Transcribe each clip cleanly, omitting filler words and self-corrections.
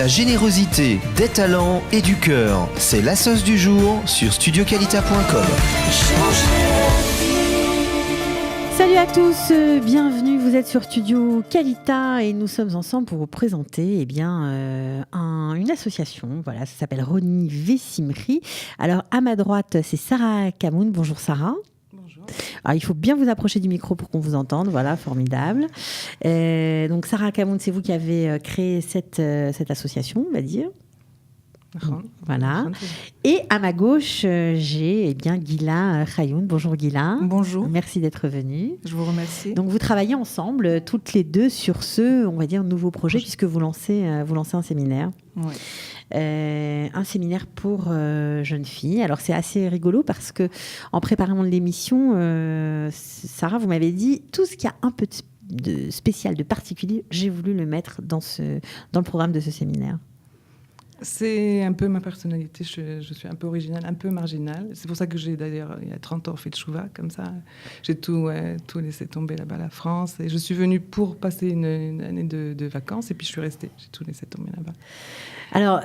la générosité, des talents et du cœur. C'est la sauce du jour sur studiocalita.com. Salut à tous, bienvenue, vous êtes sur Studio Calita et nous sommes ensemble pour vous présenter une association, voilà, ça s'appelle Roni Vessimri. Alors à ma droite, c'est Sarah Kamoun. Bonjour Sarah. Bonjour. Alors, il faut bien vous approcher du micro pour qu'on vous entende, voilà, formidable. Donc Sarah Kamoun, c'est vous qui avez créé cette association, on va dire. Voilà. Et à ma gauche, j'ai Gila Khayoun. Bonjour Gila. Bonjour. Merci d'être venue. Je vous remercie. Donc vous travaillez ensemble, toutes les deux, sur ce, on va dire, nouveau projet, puisque vous lancez un séminaire. Oui. Un séminaire pour jeunes filles. Alors c'est assez rigolo parce que en préparant l'émission, Sarah, vous m'avez dit tout ce qui a un peu de spécial, de particulier, j'ai voulu le mettre dans le programme de ce séminaire. C'est un peu ma personnalité. Je suis un peu originale, un peu marginale. C'est pour ça que j'ai d'ailleurs, il y a 30 ans, fait tchouva, comme ça. J'ai tout laissé tomber là-bas, la France. Et je suis venue pour passer une année de vacances. Et puis je suis restée. J'ai tout laissé tomber là-bas. Alors,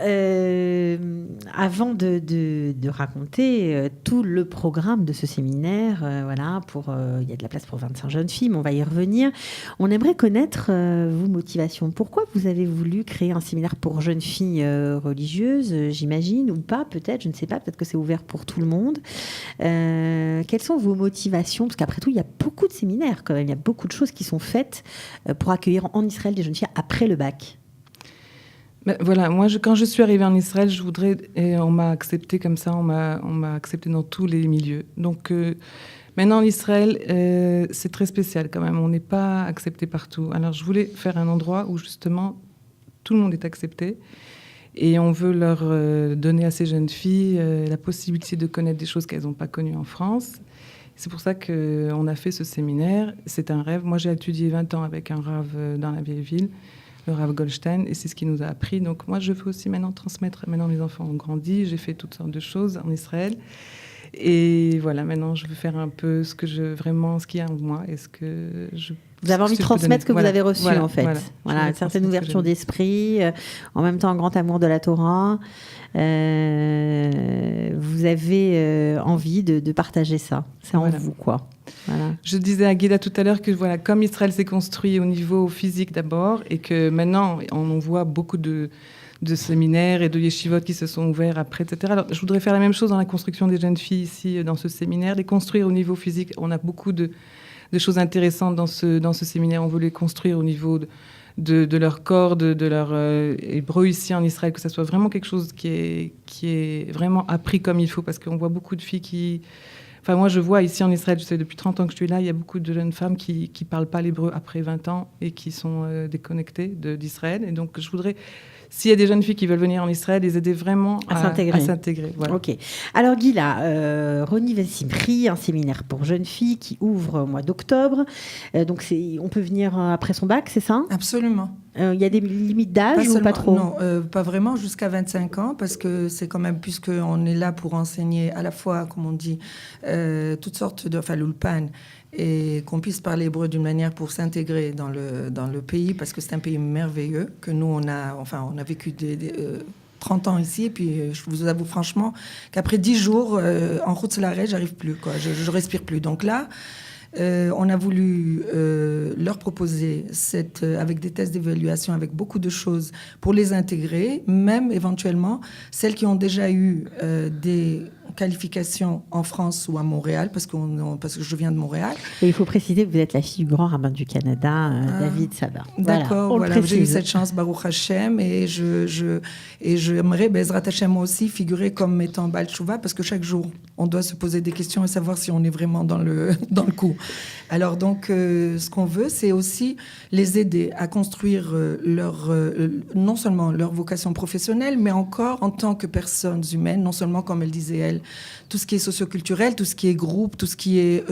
avant de raconter tout le programme de ce séminaire, voilà, il y a de la place pour 25 jeunes filles, mais on va y revenir. On aimerait connaître vos motivations. Pourquoi vous avez voulu créer un séminaire pour jeunes filles religieuses, j'imagine, ou pas, peut-être, je ne sais pas, peut-être que c'est ouvert pour tout le monde. Quelles sont vos motivations ? Parce qu'après tout, il y a beaucoup de séminaires quand même, il y a beaucoup de choses qui sont faites pour accueillir en Israël des jeunes filles après le bac. Ben, voilà, moi, quand je suis arrivée en Israël, et on m'a accepté comme ça, on m'a accepté dans tous les milieux. Donc, maintenant, en Israël, c'est très spécial quand même. On n'est pas accepté partout. Alors, je voulais faire un endroit où, justement, tout le monde est accepté. Et on veut leur donner à ces jeunes filles la possibilité de connaître des choses qu'elles n'ont pas connues en France. C'est pour ça qu'on a fait ce séminaire. C'est un rêve. Moi, j'ai étudié 20 ans avec un rave dans la vieille ville, le Rav Goldstein, et c'est ce qui nous a appris. Donc moi, je veux aussi maintenant transmettre. Maintenant, mes enfants ont grandi, j'ai fait toutes sortes de choses en Israël. Et voilà, maintenant, je veux faire un peu ce qu'il y a en moi. Vous avez envie de transmettre ce que vous avez reçu, en fait. Voilà, une certaine ouverture d'esprit, en même temps un grand amour de la Torah. Vous avez envie de partager ça. C'est en vous, quoi. Voilà. Je disais à Guida tout à l'heure que voilà, comme Israël s'est construit au niveau physique d'abord, et que maintenant, on voit beaucoup de séminaires et de yeshivot qui se sont ouverts après, etc. Alors, je voudrais faire la même chose dans la construction des jeunes filles ici, dans ce séminaire, les construire au niveau physique. On a beaucoup de choses intéressantes dans ce séminaire. On veut les construire au niveau de leur corps, de leur hébreu ici en Israël, que ça soit vraiment quelque chose qui est vraiment appris comme il faut, parce qu'on voit beaucoup de filles qui... Enfin, moi, je vois ici en Israël, je sais, depuis 30 ans que je suis là, il y a beaucoup de jeunes femmes qui ne parlent pas l'hébreu après 20 ans et qui sont déconnectées d'Israël. Et donc, je voudrais... S'il y a des jeunes filles qui veulent venir en Israël, les aider vraiment à s'intégrer. Voilà. Ok. Alors Gila, Roni Vessimri, un séminaire pour jeunes filles qui ouvre au mois d'octobre. Donc on peut venir après son bac, c'est ça ? Absolument. Il y a des limites d'âge ou pas trop ? Non, pas vraiment, jusqu'à 25 ans, parce que c'est quand même, puisqu'on est là pour enseigner à la fois, comme on dit, toutes sortes de... Enfin, l'ulpan, et qu'on puisse parler hébreu d'une manière pour s'intégrer dans le pays, parce que c'est un pays merveilleux, que nous, on a vécu 30 ans ici, et puis je vous avoue franchement qu'après 10 jours, en route sur l'arrêt, j'arrive plus, quoi, je respire plus. Donc là, on a voulu leur proposer avec des tests d'évaluation, avec beaucoup de choses pour les intégrer, même éventuellement celles qui ont déjà eu des qualifications en France ou à Montréal, parce que je viens de Montréal. Et il faut préciser que vous êtes la fille du grand rabbin du Canada, David Sada. D'accord, voilà, j'ai eu cette chance, Baruch Hashem, et j'aimerais, Bezrat Hashem, moi aussi, figurer comme étant Baal Tshuva, parce que chaque jour, on doit se poser des questions et savoir si on est vraiment dans le coup. Alors donc, ce qu'on veut, c'est aussi les aider à construire non seulement leur vocation professionnelle, mais encore en tant que personnes humaines, non seulement, comme elle disait elle, tout ce qui est socioculturel, tout ce qui est groupe, tout ce qui est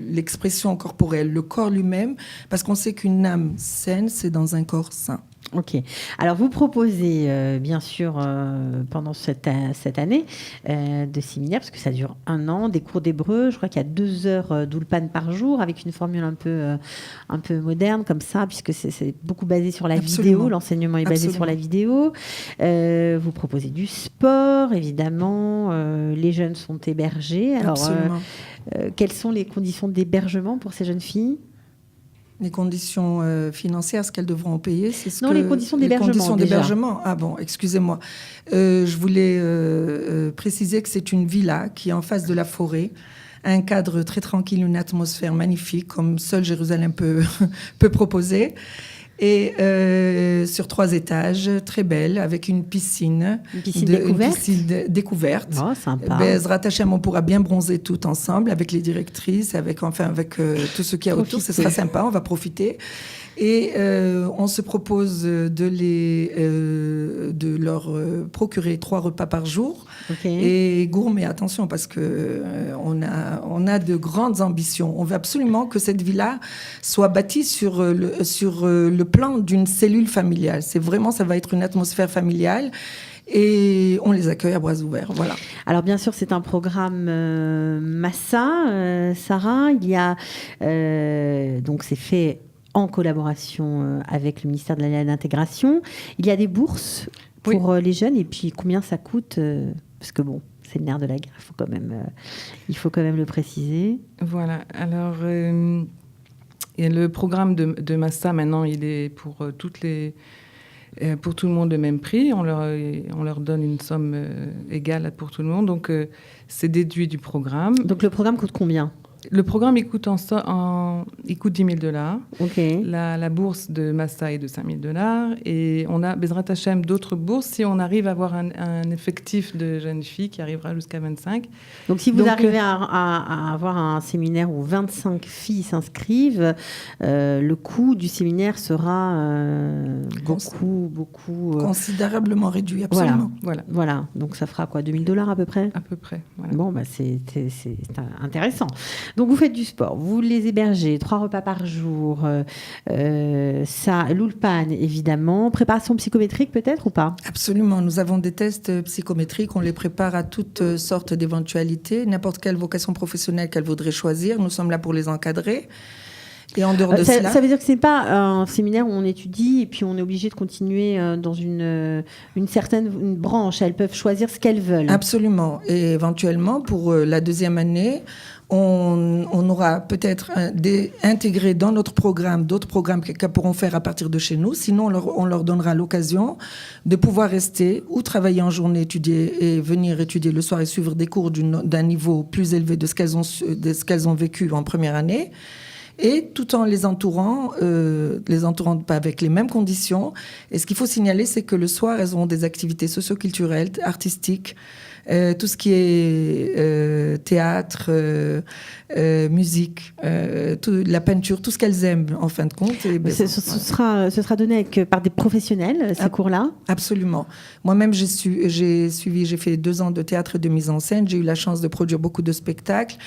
l'expression corporelle, le corps lui-même, parce qu'on sait qu'une âme saine, c'est dans un corps sain. Ok. Alors, vous proposez, bien sûr, pendant cette année de séminaire, parce que ça dure 1 an, des cours d'hébreu. Je crois qu'il y a 2 heures d'Ulpan par jour, avec une formule un peu moderne, comme ça, puisque c'est beaucoup basé sur la vidéo. L'enseignement est basé sur la vidéo. Vous proposez du sport, évidemment. Les jeunes sont hébergés. Alors, quelles sont les conditions d'hébergement pour ces jeunes filles ? Les conditions financières, ce qu'elles devront payer, c'est ce non, que... les conditions d'hébergement. Les conditions d'hébergement. Ah bon, excusez-moi. Je voulais préciser que c'est une villa qui est en face de la forêt, un cadre très tranquille, une atmosphère magnifique, comme seul Jérusalem peut proposer. Et sur 3 étages, très belle, avec une piscine. Une piscine découverte. Une piscine découverte. Oh, sympa. Bezrat Hashem, on pourra bien bronzer tout ensemble, avec les directrices, avec tout ce qu'il y a autour. Ce sera sympa, on va profiter. Et on se propose de leur procurer 3 repas par jour. Et gourmet, attention, parce que on a de grandes ambitions. On veut absolument que cette villa soit bâtie sur le plan d'une cellule familiale. Ça va être une atmosphère familiale. Et on les accueille à bras ouverts, voilà. Alors bien sûr, c'est un programme Massa, Sarah. Il y a donc c'est fait en collaboration avec le ministère de l'Intégration. Il y a des bourses pour les jeunes. Et puis combien ça coûte parce que bon, c'est le nerf de la guerre. Il faut quand même le préciser. Voilà. Alors. Et le programme de Massa, maintenant, il est pour tout le monde le même prix. On leur donne une somme égale pour tout le monde. Donc, c'est déduit du programme. Donc, le programme coûte combien ? Le programme, il coûte il coûte $10,000. Okay. La bourse de Massa est de $5,000. Et on a, Bezrat Hashem, d'autres bourses si on arrive à avoir un effectif de jeunes filles qui arrivera jusqu'à 25. Donc, si vous arrivez à avoir un séminaire où 25 filles s'inscrivent, le coût du séminaire sera beaucoup... considérablement réduit, absolument. Voilà. Donc, ça fera quoi, $2,000 à peu près ? À peu près, voilà. Bon, c'est intéressant. Donc, vous faites du sport, vous les hébergez, 3 repas par jour, l'Ulpan, évidemment. Préparation psychométrique, peut-être, ou pas ? Absolument. Nous avons des tests psychométriques. On les prépare à toutes sortes d'éventualités. N'importe quelle vocation professionnelle qu'elles voudraient choisir, nous sommes là pour les encadrer. Et en dehors de cela... Ça veut dire que ce n'est pas un séminaire où on étudie et puis on est obligé de continuer dans une certaine branche. Elles peuvent choisir ce qu'elles veulent. Absolument. Et éventuellement, pour la 2e année... On aura peut-être intégré dans notre programme d'autres programmes qu'elles pourront faire à partir de chez nous. Sinon, on leur donnera l'occasion de pouvoir rester ou travailler en journée, étudier et venir étudier le soir et suivre des cours d'un niveau plus élevé de ce qu'elles ont vécu en première année. Et tout en les entourant pas avec les mêmes conditions. Et ce qu'il faut signaler, c'est que le soir, elles auront des activités socio-culturelles, artistiques, tout ce qui est théâtre, musique, la peinture, tout ce qu'elles aiment en fin de compte. Ce sera donné par des professionnels, ces cours-là ? Absolument. Moi-même, j'ai fait 2 ans de théâtre et de mise en scène. J'ai eu la chance de produire beaucoup de spectacles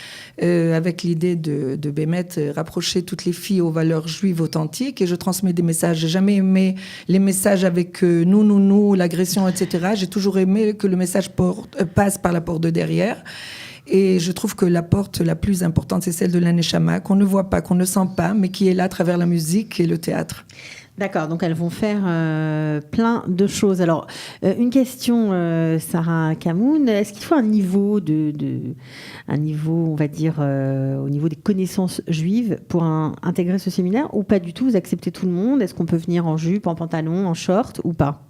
avec l'idée de rapprocher toutes les filles aux valeurs juives authentiques, et je transmets des messages. J'ai jamais aimé les messages avec nous, l'agression, etc. J'ai toujours aimé que le message passe par la porte de derrière. Et je trouve que la porte la plus importante, c'est celle de l'Aneshama, qu'on ne voit pas, qu'on ne sent pas, mais qui est là à travers la musique et le théâtre. D'accord, donc elles vont faire plein de choses. Alors, une question, Sarah Kamoun, est-ce qu'il faut un niveau, on va dire, au niveau des connaissances juives pour intégrer ce séminaire, ou pas du tout ? Vous acceptez tout le monde ? Est-ce qu'on peut venir en jupe, en pantalon, en short, ou pas ?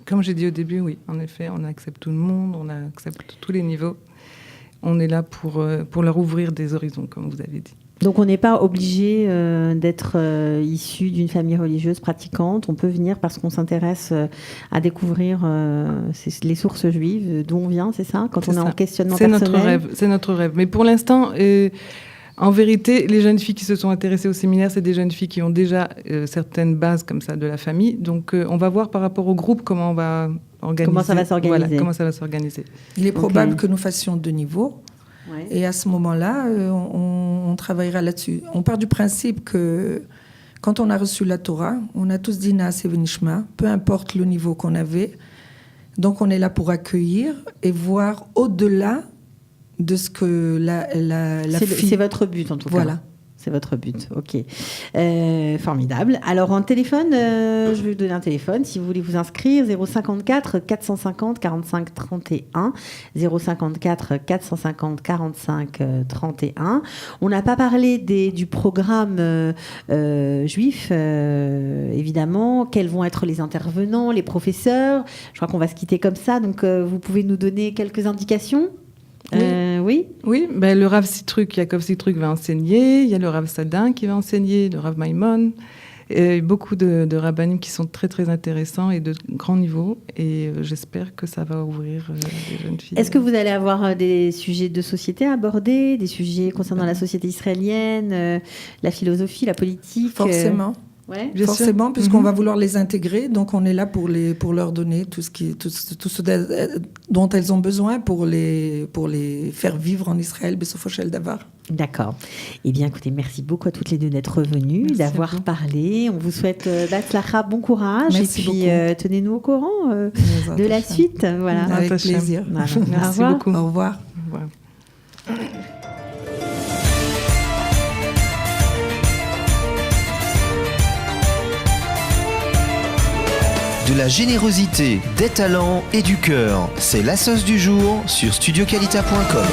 Comme j'ai dit au début, oui, en effet, on accepte tout le monde, on accepte tous les niveaux. On est là pour leur ouvrir des horizons, comme vous avez dit. Donc on n'est pas obligé d'être issu d'une famille religieuse pratiquante. On peut venir parce qu'on s'intéresse à découvrir les sources juives, d'où on vient, c'est ça ? Quand on est en questionnement personnel. C'est notre rêve. Mais pour l'instant, en vérité, les jeunes filles qui se sont intéressées au séminaire, c'est des jeunes filles qui ont déjà certaines bases comme ça de la famille. Donc on va voir par rapport au groupe comment on va organiser. Comment ça va s'organiser. Voilà, comment ça va s'organiser. Il est probable que nous fassions 2 niveaux. Ouais. Et à ce moment-là, on travaillera là-dessus. On part du principe que Quand on a reçu la Torah, on a tous dit Naaseh v'nishma, peu importe le niveau qu'on avait. Donc on est là pour accueillir et voir au-delà de ce que la fille... C'est votre but en tout cas. Voilà. C'est votre but, ok. Formidable. Alors en téléphone, je vais vous donner un téléphone si vous voulez vous inscrire, 054 450 45 31, 054 450 45 31. On n'a pas parlé du programme juif, évidemment. Quels vont être les intervenants, les professeurs? Je crois qu'on va se quitter comme ça, donc vous pouvez nous donner quelques indications? Oui. Oui, ben, le Rav Sitruk, Yaakov Sitruk va enseigner, il y a le Rav Sadin qui va enseigner, le Rav Maimon, et beaucoup de rabbinim qui sont très très intéressants et de grand niveau, et j'espère que ça va ouvrir les jeunes filles. Est-ce que vous allez avoir des sujets de société à aborder, des sujets concernant la société israélienne, la philosophie, la politique? Forcément. Ouais. Forcément, puisqu'on va vouloir les intégrer, donc on est là pour leur donner tout ce dont elles ont besoin pour les faire vivre en Israël, Besofo Shel Davar. D'accord. Eh bien, écoutez, merci beaucoup à toutes les deux d'être venues, d'avoir parlé. On vous souhaite Batzlacha, bon courage, merci et puis tenez-nous au courant de la suite. Voilà. Avec plaisir. Voilà. Merci beaucoup. Au revoir. Au revoir. De la générosité, des talents et du cœur, c'est la sauce du jour sur studioqualita.com.